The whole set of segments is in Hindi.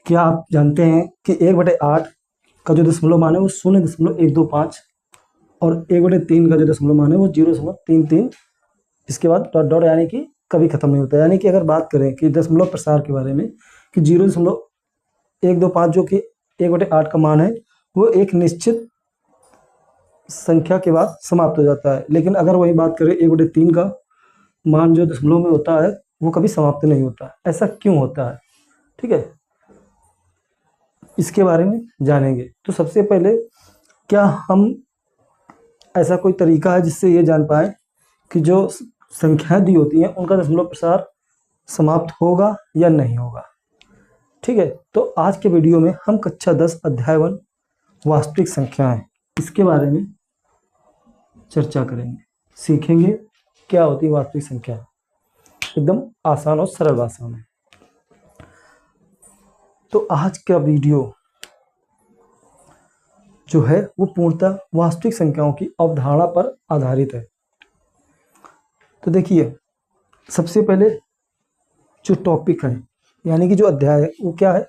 क्या आप जानते हैं कि 1/8 का जो दशमलव मान है वो 0.125 और 1/3 का जो दशमलव मान है वो 0.33, इसके बाद डॉट डॉट यानी कि कभी खत्म नहीं होता। यानी कि अगर बात करें कि दशमलव प्रसार के बारे में कि 0.125 जो कि 1/8 का मान है वो एक निश्चित संख्या के बाद समाप्त हो जाता है, लेकिन अगर वही बात करें 1/3 का मान जो दशमलव में होता है वो कभी समाप्त नहीं होता। ऐसा क्यों होता है, ठीक है, इसके बारे में जानेंगे। तो सबसे पहले क्या हम ऐसा कोई तरीका है जिससे ये जान पाए कि जो संख्याएं दी होती हैं उनका दशमलव प्रसार समाप्त होगा या नहीं होगा। ठीक है, तो आज के वीडियो में हम कक्षा 10 अध्याय 1 वास्तविक संख्याएं इसके बारे में चर्चा करेंगे, सीखेंगे क्या होती है वास्तविक संख्या। एकदम आसान और सरल भाषा में। तो आज का वीडियो जो है वो पूर्णतः वास्तविक संख्याओं की अवधारणा पर आधारित है। तो देखिए, सबसे पहले जो टॉपिक है यानी कि जो अध्याय है वो क्या है,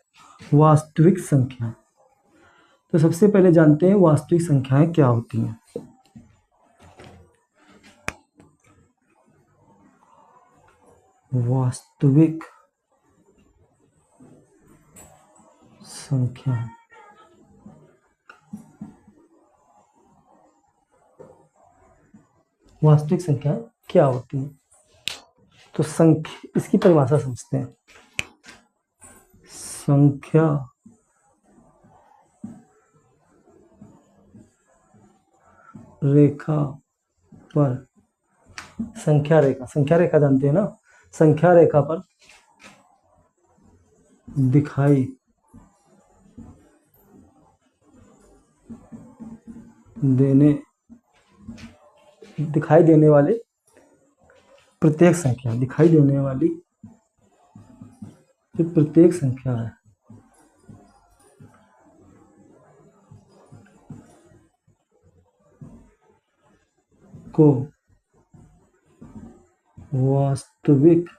वास्तविक संख्या। तो सबसे पहले जानते हैं वास्तविक संख्याएं क्या होती हैं। वास्तविक संख्या वास्तविक संख्या क्या होती है। तो संख्या, इसकी परिभाषा समझते हैं। संख्या रेखा पर, संख्या रेखा जानते हैं ना, संख्या रेखा पर दिखाई देने वाले प्रत्येक संख्या, दिखाई देने वाली जो प्रत्येक संख्या है को वास्तविक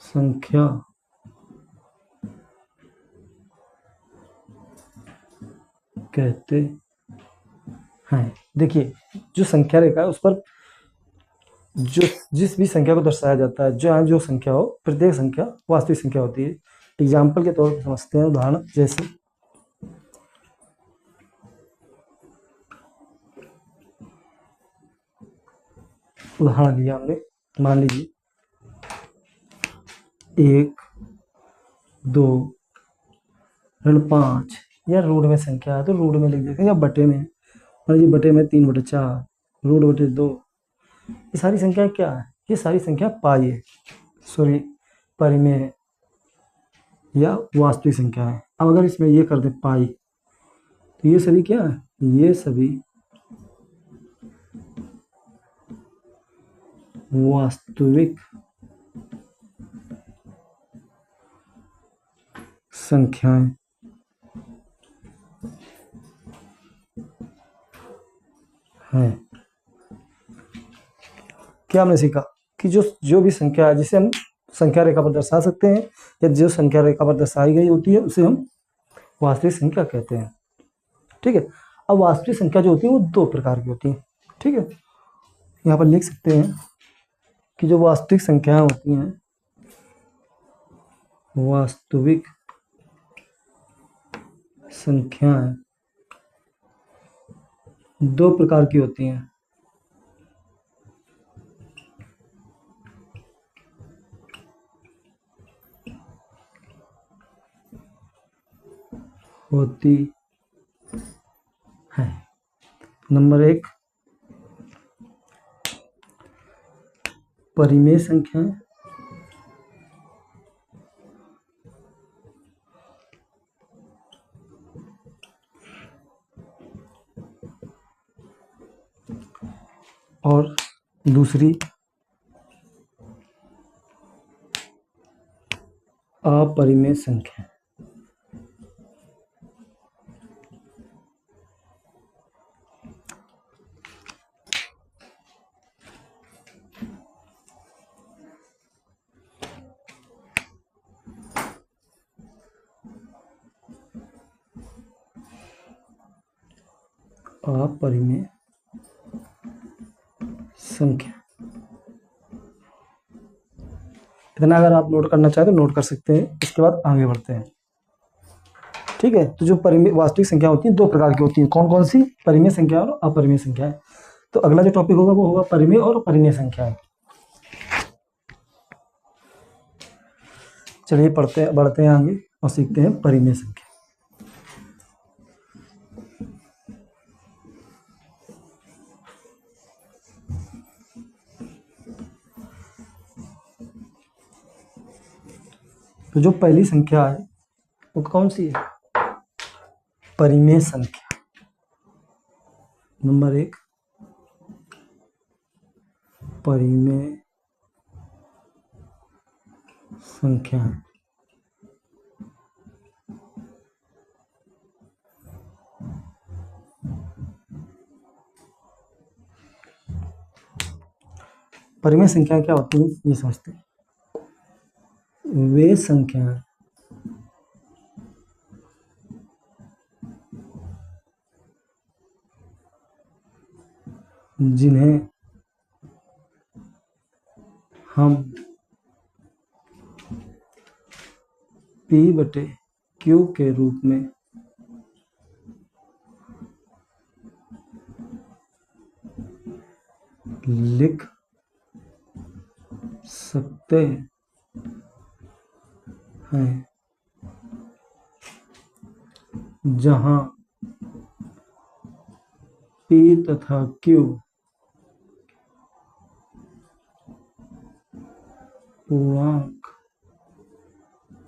संख्या कहते हैं। देखिए, जो संख्या रेखा है उस पर जो जिस भी संख्या को दर्शाया जाता है, जो संख्या हो, प्रत्येक संख्या वास्तविक संख्या होती है। एग्जाम्पल के तौर पर समझते हैं, उदाहरण जैसे उदाहरण लिया हमने, मान लीजिए 1, 2, ऋण 5, या रूट में संख्या है तो रूट में लिख देते हैं, या बटे में, मान लीजिए बटे में 3/4, रूट बटे 2। ये सारी संख्या क्या है, ये सारी संख्या पाई है, सॉरी परिमेय है या वास्तविक संख्या है। अब अगर इसमें ये कर दे पाई, तो ये सभी क्या है, ये सभी वास्तविक संख्याएं हैं। क्या हमने सीखा कि जो भी संख्या है जिसे हम संख्या रेखा पर दर्शा सकते हैं या जो संख्या रेखा पर दर्शाई गई होती है उसे हम वास्तविक संख्या कहते हैं। ठीक है, अब वास्तविक संख्या जो होती है वो 2 प्रकार की होती है। ठीक है, यहाँ पर लिख सकते हैं कि जो वास्तविक संख्याएं होती हैं, वास्तविक संख्याएं 2 प्रकार की होती हैं। होती है। नंबर 1 परिमेय संख्याएं, और दूसरी अपरिमेय संख्या। अपरिमेय संख्या। इतना अगर आप नोट करना चाहें तो नोट कर सकते हैं, इसके बाद आगे बढ़ते हैं। ठीक है, तो जो परिमेय वास्तविक संख्या होती है दो प्रकार की होती है, कौन कौन सी? परिमेय संख्या और अपरिमेय संख्या। तो अगला जो टॉपिक होगा वो होगा परिमेय और अपरिमेय संख्या। चलिए बढ़ते हैं आगे और सीखते हैं परिमेय संख्या। तो जो पहली संख्या है वो कौन सी है? परिमेय संख्या। नंबर 1 परिमेय संख्या है। परिमेय संख्या क्या होती है ये समझते हैं। वे संख्याएं जिन्हें हम P/Q के रूप में लिख सकते हैं, जहां P तथा Q पूर्णांक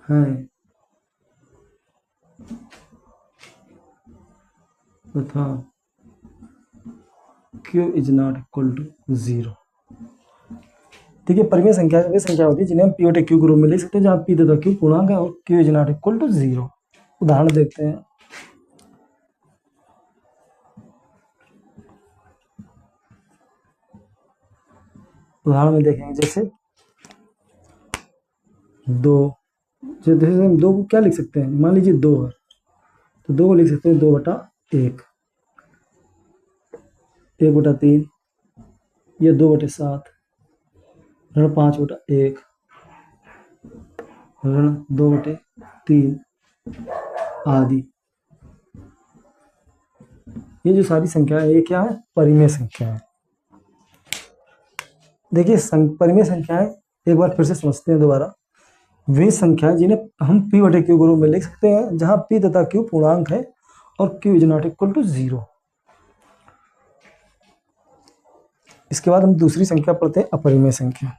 हैं तथा Q is not equal to 0। ठीक है, परिमेय संख्या वे संख्या होती है जिन्हें हम P/Q के रूप में लिख सकते हैं जहां P तथा Q पूर्णांक है और Q is not equal to 0। उदाहरण देखते हैं। उदाहरण में देखेंगे जैसे 2, जैसे हम 2 को क्या लिख सकते हैं, मान लीजिए 2 है तो 2 को लिख सकते हैं 2/1, 1/3 या 2/7, ऋण 5/1, ऋण 2/3 आदि। ये जो सारी संख्या है ये क्या है? परिमेय संख्या है। देखिए परिमेय संख्याएं एक बार फिर से समझते हैं दोबारा। वे संख्याएं जिन्हें हम P/Q के रूप में लिख सकते हैं जहां P तथा Q पूर्णांक है और Q is not equal to 0। इसके बाद हम दूसरी संख्या पढ़ते हैं, अपरिमेय संख्या।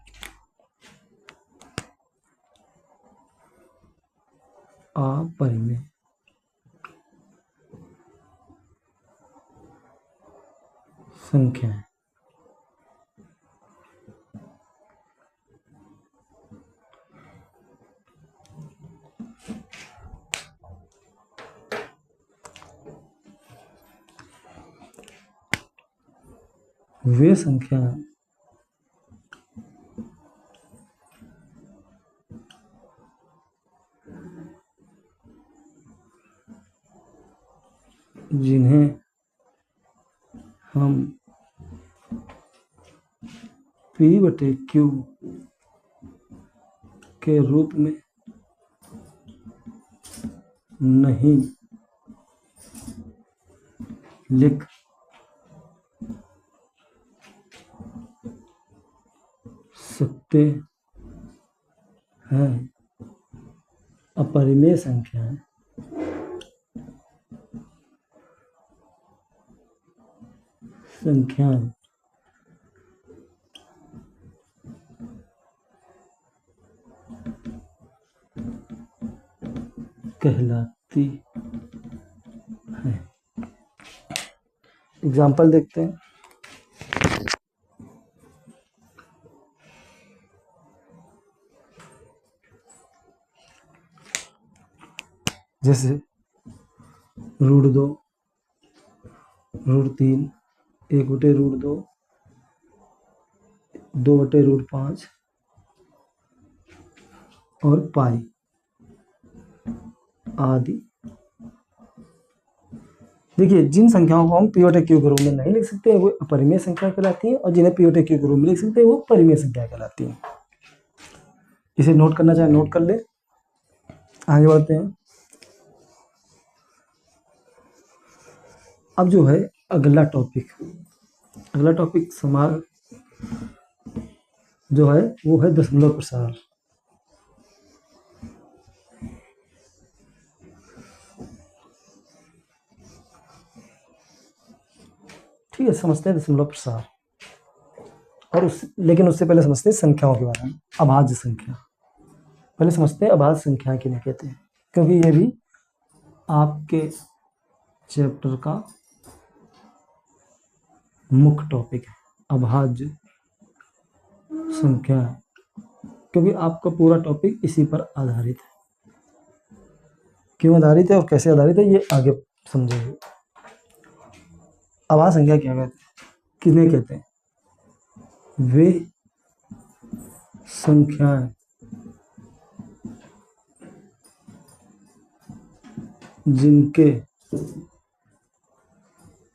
अपरिमेय संख्या। वे संख्या जिन्हें हम P/Q के रूप में नहीं लिख सकते हैं, अपरिमेय संख्याएं कहलाती है। एग्जाम्पल देखते हैं। जैसे √2, √3, 1/√2, 2/√5 और पाई आदि। देखिए, जिन संख्याओं को हम पी बटे क्यू के रूप में नहीं लिख सकते वो अपरिमेय संख्या कहलाती हैं, और जिन्हें पी बटे क्यू के रूप में लिख सकते हैं वो परिमेय संख्या कहलाती हैं। इसे नोट करना चाहे नोट कर ले। आगे बढ़ते हैं। अब जो है अगला टॉपिक समार जो है वो है दशमलव प्रसार। ठीक है, समझते हैं दशमलव प्रसार, और लेकिन उससे पहले समझते हैं संख्याओं के बारे में। अभाज्य संख्या पहले समझते हैं, अभाज्य संख्या किन्हें कहते हैं, क्योंकि ये भी आपके चैप्टर का मुख्य टॉपिक है, अभाज्य संख्या, क्योंकि आपका पूरा टॉपिक इसी पर आधारित है। क्यों आधारित है और कैसे आधारित है ये आगे समझेंगे। अभाज्य संख्या क्या कहते हैं, किन्हें कहते हैं? वे संख्याएं जिनके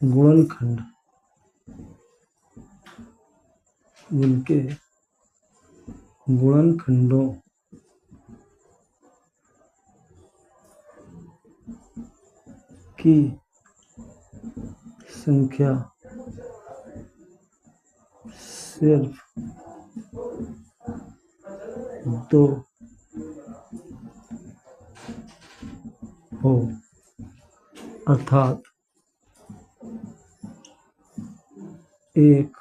गुणनखंड गुणनखंडों की संख्या सिर्फ 2 हो, अर्थात 1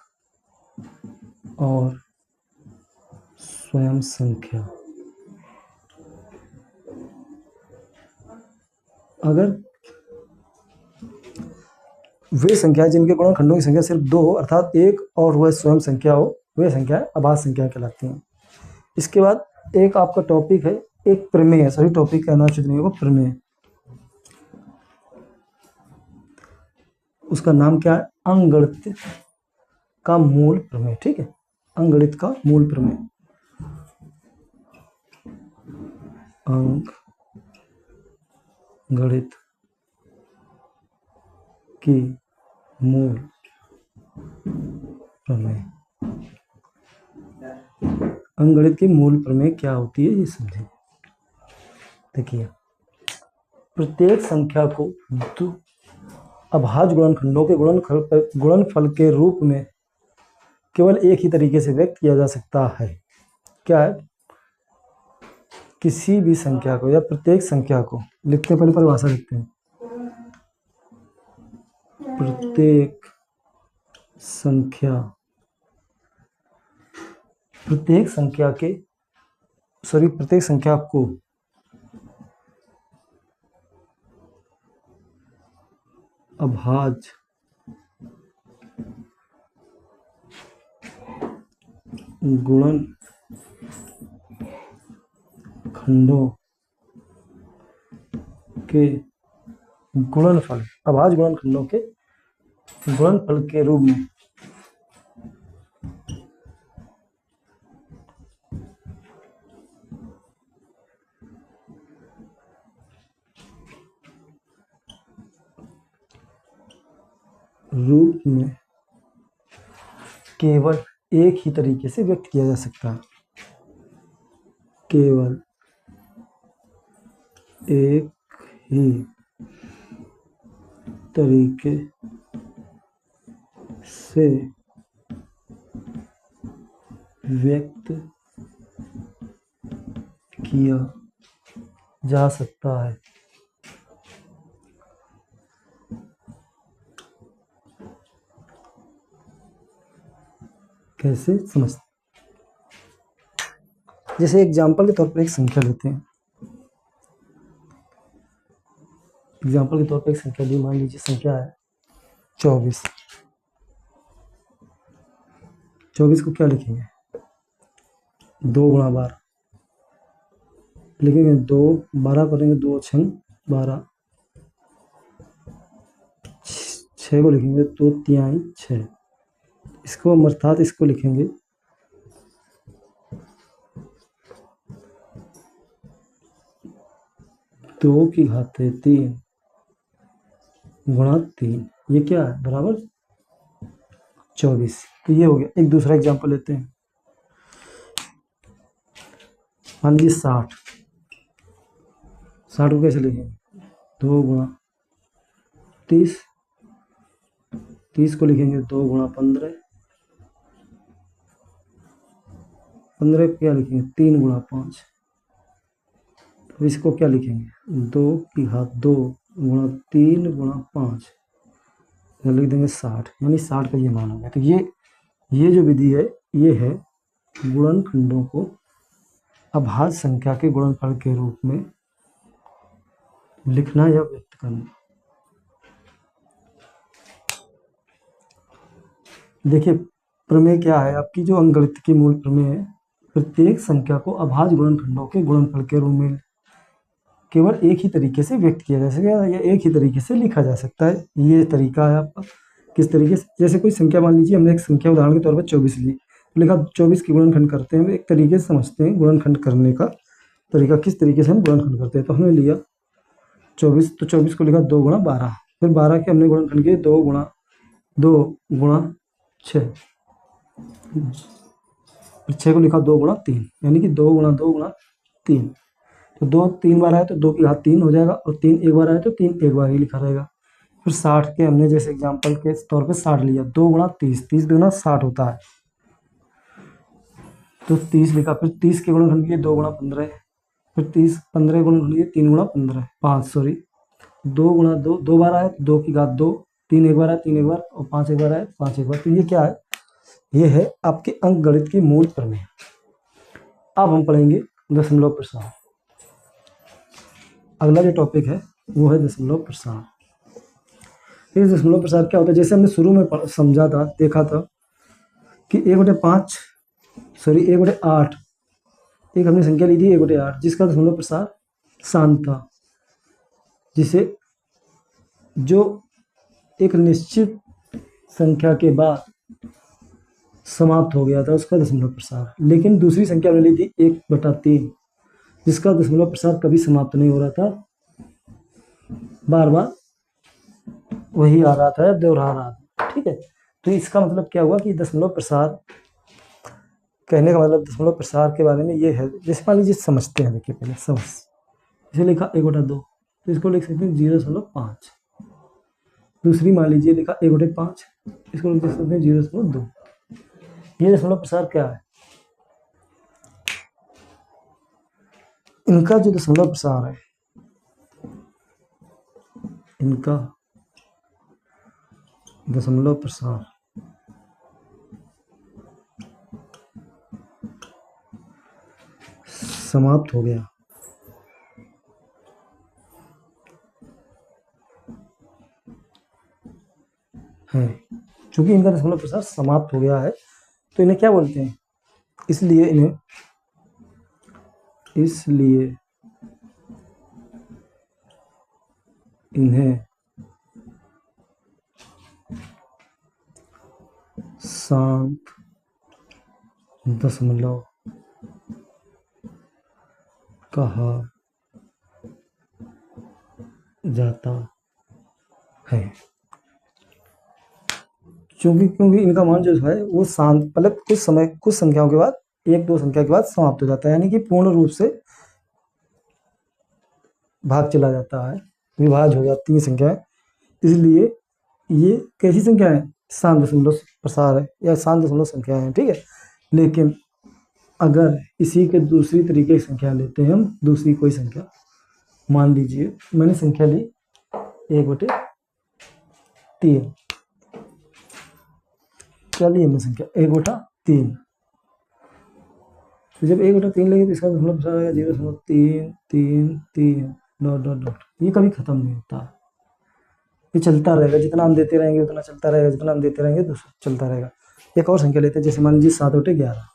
और स्वयं संख्या। अगर वे संख्या जिनके गुणनखंडों की संख्या सिर्फ 2 हो, अर्थात 1 और वह स्वयं संख्या हो, वे संख्या अभाज्य संख्या कहलाती हैं। इसके बाद एक आपका टॉपिक है, एक प्रमेय। सभी टॉपिक का नाम उचित नहीं होगा, प्रमेय। उसका नाम क्या है? अंकगणित का मूल प्रमेय। ठीक है, अंकगणित का मूल प्रमेय। अंकगणित की मूल प्रमेय। अंकगणित की मूल प्रमेय क्या होती है ये समझें। देखिए, प्रत्येक संख्या को अभाज्य गुणनखंडों के गुणनफल के रूप में केवल एक ही तरीके से व्यक्त किया जा सकता है। क्या है? किसी भी संख्या को या प्रत्येक संख्या को लिखते पहले परिभाषा लिखते हैं। प्रत्येक संख्या को अभाज्य गुणनखंडों के गुणनफल, अभाज्य गुणनखंडों के गुणनफल के रूप में केवल एक ही तरीके से व्यक्त किया जा सकता है। केवल एक ही तरीके से व्यक्त किया जा सकता है। कैसे समझते? जैसे एग्जाम्पल के तौर पर एक संख्या लेते हैं। एग्जाम्पल के तौर पर एक संख्या दी, मान लीजिए संख्या है 24। 24 को क्या लिखेंगे? 2 गुणा 12 लिखेंगे। 2 12 करेंगे, 2 6 12। 6 को लिखेंगे 2 तिहाई 6। इसको अर्थात इसको लिखेंगे 2 की घात 3 गुणा 3, ये क्या है बराबर 24। तो ये हो गया। एक दूसरा एग्जांपल लेते हैं। मान लीजिए 60, 60 को कैसे लिखेंगे, 2 गुणा 30, 30 को लिखेंगे 2 गुणा 15, 15 को क्या लिखेंगे 3 गुणा 5, तो इसको क्या लिखेंगे 2 की घात 2 गुणा 3 गुणा 5, तो लिख देंगे 60, यानी 60 का ये मान हो गया। तो ये जो विधि है ये है गुणनखंडों को अभाज्य संख्या के गुणनफल के रूप में लिखना या व्यक्त करना। देखिए प्रमेय क्या है आपकी, जो अंकगणित की मूल प्रमेय है, प्रत्येक संख्या को अभाज्य गुणनखंडों के गुणनफल के रूप में केवल एक ही तरीके से व्यक्त किया जा सकेगा या एक ही तरीके से लिखा जा सकता है। ये तरीका है आपका। किस तरीके से, जैसे कोई संख्या मान लीजिए, हमने एक संख्या उदाहरण के तौर पर 24 ली, तो लिखा 24 की गुणनखंड करते हैं। हम एक तरीके से समझते हैं गुणनखंड करने का तरीका, किस तरीके से हम गुणनखंड करते हैं। तो हमने लिया 24, तो 24 को लिखा 2 गुणा 12, फिर 12 के हमने गुणनखंड किए 2 गुणा 6, फिर 6 को लिखा 2 गुणा 3, यानी कि 2 गुणा 2 गुणा 3। तो 2 3 बार आए तो 2 की घात 3 हो जाएगा, और 3 एक बार आए तो 3 एक बार ही लिखा रहेगा। फिर 60 के हमने जैसे एग्जांपल के तौर पे 60 लिया, 2 गुणा 30, 30 दूना 60 होता है, तो 30 लिखा। फिर 30 के गुणनखंड किए 2 गुणा 15, फिर 30 15 गुणनखंड किए 3 गुणा 15 5 सॉरी 2 गुणा 2 2 बार आए तो 2 की घात 2, 3 एक बार आए 3 एक बार, और 5 एक बार आए 5 एक बार। तो ये क्या है, ये है आपके अंकगणित की मूल प्रमेय। अब हम पढ़ेंगे दशमलव प्रसार। अगला जो टॉपिक है वो है दशमलव प्रसार। इस दशमलव प्रसार क्या होता है, जैसे हमने शुरू में समझा था, देखा था कि 1/5 सॉरी 1/8, एक हमने संख्या ली थी 1/8 जिसका दशमलव प्रसार शांत था, जिसे जो एक निश्चित संख्या के बाद समाप्त हो गया था उसका दशमलव प्रसार। लेकिन दूसरी संख्या हमने ली थी 1/3 जिसका दशमलव प्रसार कभी समाप्त नहीं हो रहा था, बार बार वही आ रहा था, दोहरा रहा था। ठीक है, तो इसका मतलब क्या हुआ कि दशमलव प्रसार, कहने का मतलब दशमलव प्रसार के बारे में ये है। जैसे मान लीजिए समझते हैं, देखिए पहले समझ, इसे लिखा 1/2 तो इसको लिख सकते हैं 0.5। दूसरी मान लीजिए लिखा 1/5, इसको लिख सकते हैं 0.2। ये दशमलव प्रसार क्या है, इनका जो दशमलव प्रसार है, इनका दशमलव प्रसार समाप्त हो गया है। चूंकि इनका दशमलव प्रसार समाप्त हो गया है तो इन्हें क्या बोलते हैं, इसलिए इन्हें शांत दशमलव कहा जाता है। क्योंकि इनका मान जो है वो शांत, मतलब कुछ संख्याओं के बाद, 1-2 संख्या के बाद समाप्त हो जाता है, यानी कि पूर्ण रूप से भाग चला जाता है, विभाज्य हो जाती है संख्याएं। इसलिए ये कैसी संख्या है, शांत दशमलव प्रसार है या शांत दशमलव संख्या है। ठीक है, लेकिन अगर इसी के दूसरी तरीके की संख्या लेते हैं हम, दूसरी कोई संख्या मान लीजिए मैंने संख्या ली 1/3, क्या ली हमने संख्या 1/3, तो जब 1/3 लेंगे तो इसका दशमलव प्रसार आएगा 0.333 डॉट डॉट डॉट। ये कभी खत्म नहीं होता, ये चलता रहेगा, जितना हम देते रहेंगे उतना चलता रहेगा, जितना हम देते रहेंगे तो चलता रहेगा। एक और संख्या लेते हैं, जैसे मान लीजिए 7/11,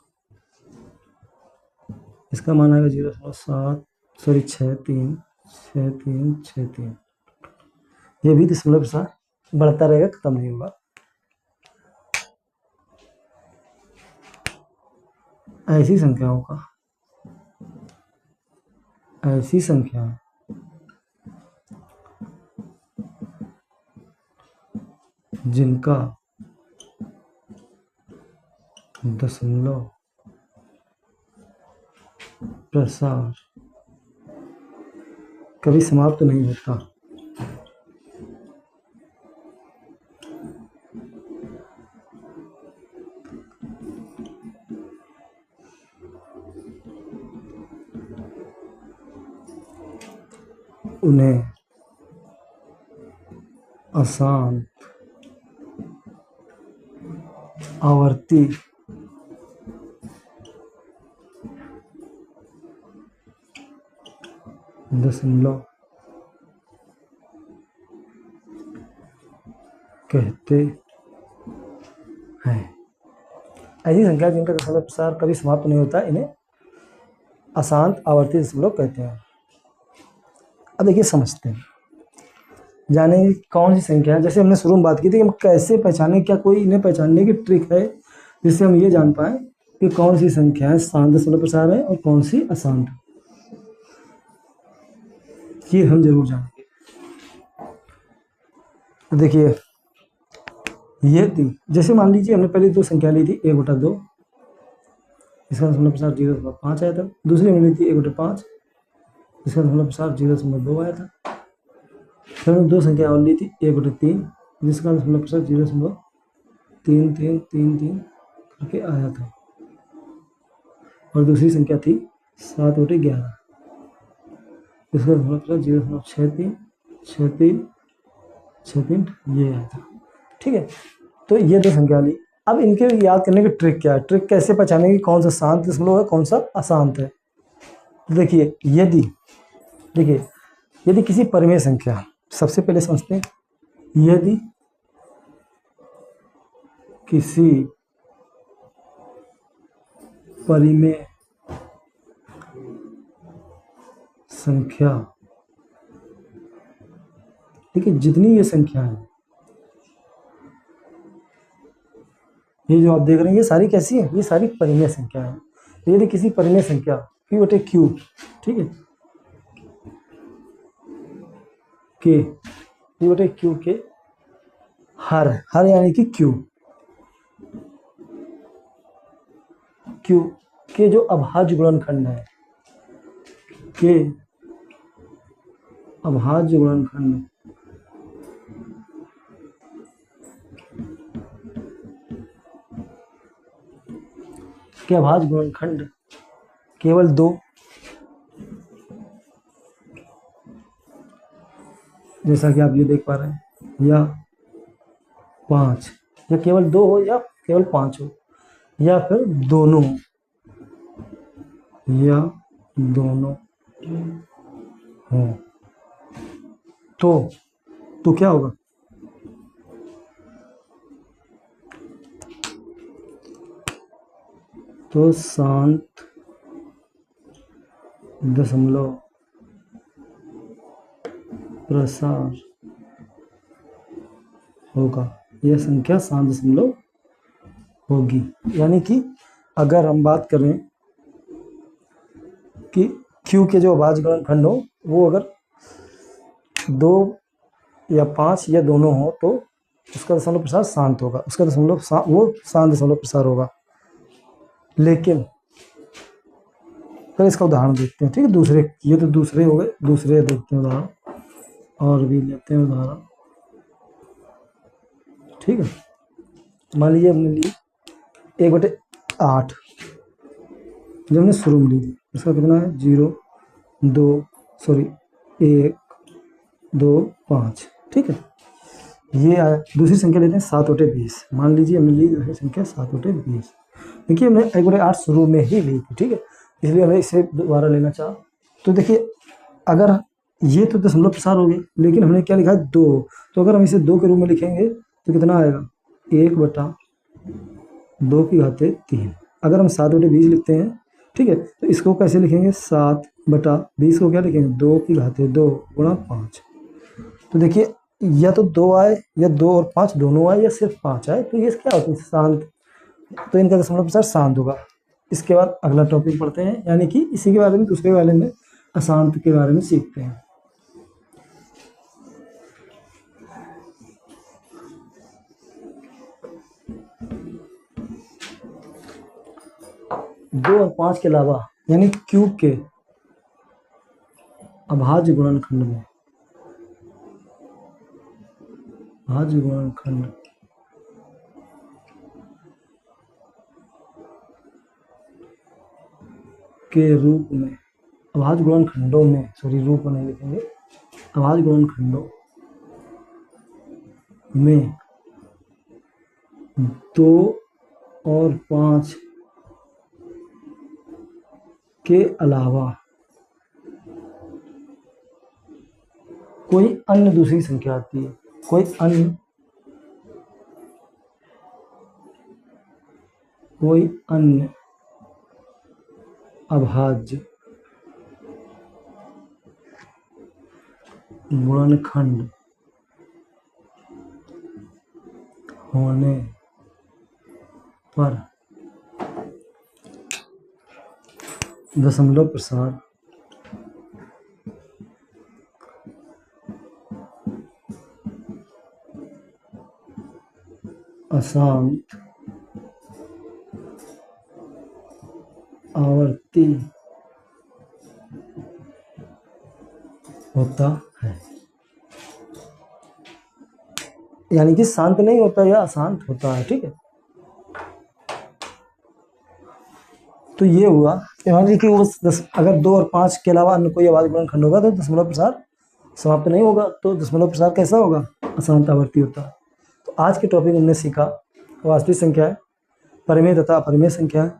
इसका मान आएगा 0.7 सॉरी 636363। ये भी दशमलव प्रसार बढ़ता रहेगा, खत्म नहीं होगा। ऐसी संख्या जिनका दशमलव प्रसार कभी समाप्त नहीं होता, उन्हें अशांत आवर्ती दशमलव कहते हैं। ऐसी संख्या जिनका दशमलव प्रसार कभी समाप्त नहीं होता, इन्हें अशांत आवर्ती दशमलव कहते हैं। अब देखिए समझते हैं, जाने कौन सी संख्या है। जैसे हमने शुरू में बात की थी कि हम कैसे पहचाने, क्या कोई इन्हें पहचानने की ट्रिक है जिससे हम ये जान पाए कि कौन सी संख्या है शांत दशमलव प्रसार है और कौन सी अशांत, ये हम जरूर जानेंगे। तो देखिए ये थी, जैसे मान लीजिए हमने पहले दो संख्या ली थी 1/2, इसका दशमलव प्रसार 0.5 आया था। दूसरी हमने ली थी 1/5, इसका दशमलव प्रसार 0.2 आया था। फिर हमने दो संख्या और ली थी 1/3, जिसका दशमलव प्रसार 0.3333 करके आया था। और दूसरी संख्या थी 7/11, इसका दशमलव प्रसार 0.6363 ये आया था। ठीक है, तो ये दो संख्या ली। अब इनके याद करने की ट्रिक क्या है, ट्रिक कैसे पहचाने की कौन सा शांत दशमलव है कौन सा अशांत है। देखिए यदि किसी परिमेय संख्या, सबसे पहले समझते हैं, यदि किसी परिमेय संख्या, ठीक है, जितनी ये संख्या है, ये जो आप देख रहे हैं ये सारी कैसी है, ये सारी परिमेय संख्या है। तो यदि किसी परिमेय संख्या P/Q, ठीक है, के P/Q के हर यानी कि Q के जो अभाज्य गुणनखंड है, के अभाज्य गुणनखंड के अभाज्य गुणनखंड केवल 2, जैसा कि आप ये देख पा रहे हैं, या 5, या केवल 2 हो या केवल 5 हो, या फिर दोनों, या दोनों हो, तो क्या होगा, तो शांत दशमलव प्रसार होगा, यह संख्या शांत दशमलव होगी। यानी कि अगर हम बात करें कि Q के जो अभाज्य गुणनखंड हो वो अगर 2 या 5 या दोनों हो तो उसका दशमलव प्रसार शांत होगा, उसका दशमलव वो शांत दशमलव प्रसार होगा। लेकिन फिर इसका उदाहरण देखते हैं, ठीक है, दूसरे, ये तो दूसरे हो गए, दूसरे देखते हैं उदाहरण, और भी लेते हैं उदाहरण। ठीक है, मान लीजिए हमने ली 1/8, जो हमने शुरू में ली थी, इसका कितना है 1 2 5, ठीक है। ये आया, दूसरी संख्या लेते हैं 7/20, मान लीजिए हमने ली दूसरी संख्या 7/20। देखिए हमने 1/8 शुरू में ही ली थी, ठीक है, इसलिए हमें इसे दोबारा लेना चाहा। तो देखिए अगर ये तो दशमलव प्रसार हो गए, लेकिन हमने क्या लिखा है 2, तो अगर हम इसे 2 के रूप में लिखेंगे तो कितना आएगा 1/2 अगर हम 7/20 लिखते हैं, ठीक है, तो इसको कैसे लिखेंगे 7/20 को क्या लिखेंगे 2 गुणा 5। तो देखिए या तो 2 आए या 2 और 5 दोनों आए या सिर्फ 5 आए, तो ये क्या होता है शांत, तो इनका दशमलव प्रसार शांत होगा। इसके बाद अगला टॉपिक पढ़ते हैं, यानी कि इसी के बारे में दूसरे वाले में अशांत के बारे में सीखते हैं। 2 और 5 के अलावा यानी क्यूब के अभाज्य गुणनखंड में, अभाज्य गुणनखंड के रूप में, अभाज्य गुणनखंडों में, सॉरी रूप में नहीं लिखेंगे, अभाज्य गुणनखंडों में 2 और 5 के अलावा कोई अन्य दूसरी संख्या आती है, कोई अन्य अभाज्य गुणनखंड होने पर दशमलव प्रसार अशांत आवर्ती होता है, यानी कि शांत नहीं होता या अशांत होता है। ठीक है, तो ये हुआ यानी कि वो अगर 2 और 5 के अलावा अन्य कोई अभाज्य गुणनखंड होगा तो दशमलव प्रसार समाप्त नहीं होगा, तो दशमलव प्रसार कैसा होगा, अशांत आवर्ती होता है। तो आज के टॉपिक हमने सीखा वास्तविक संख्या है, परिमेय तथा अपरिमेय संख्या है,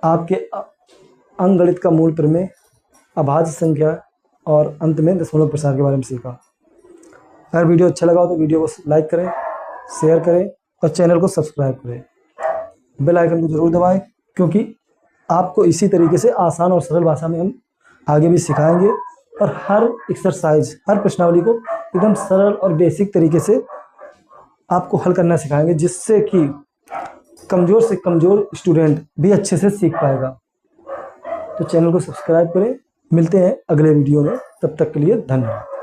आपके अंकगणित का मूल प्रमेय, अभाज्य संख्या और अंत में दशमलव प्रसार के बारे में सीखा। अगर वीडियो अच्छा लगा हो तो वीडियो को लाइक करें, शेयर करें और चैनल को सब्सक्राइब करें। बेल आइकन को जरूर दबाएं, क्योंकि आपको इसी तरीके से आसान और सरल भाषा में हम आगे भी सिखाएंगे और हर एक्सरसाइज, हर प्रश्नावली को एकदम सरल और बेसिक तरीके से आपको हल करना सिखाएंगे, जिससे कि कमज़ोर से कमज़ोर स्टूडेंट भी अच्छे से सीख पाएगा। तो चैनल को सब्सक्राइब करें। मिलते हैं अगले वीडियो में, तब तक के लिए धन्यवाद।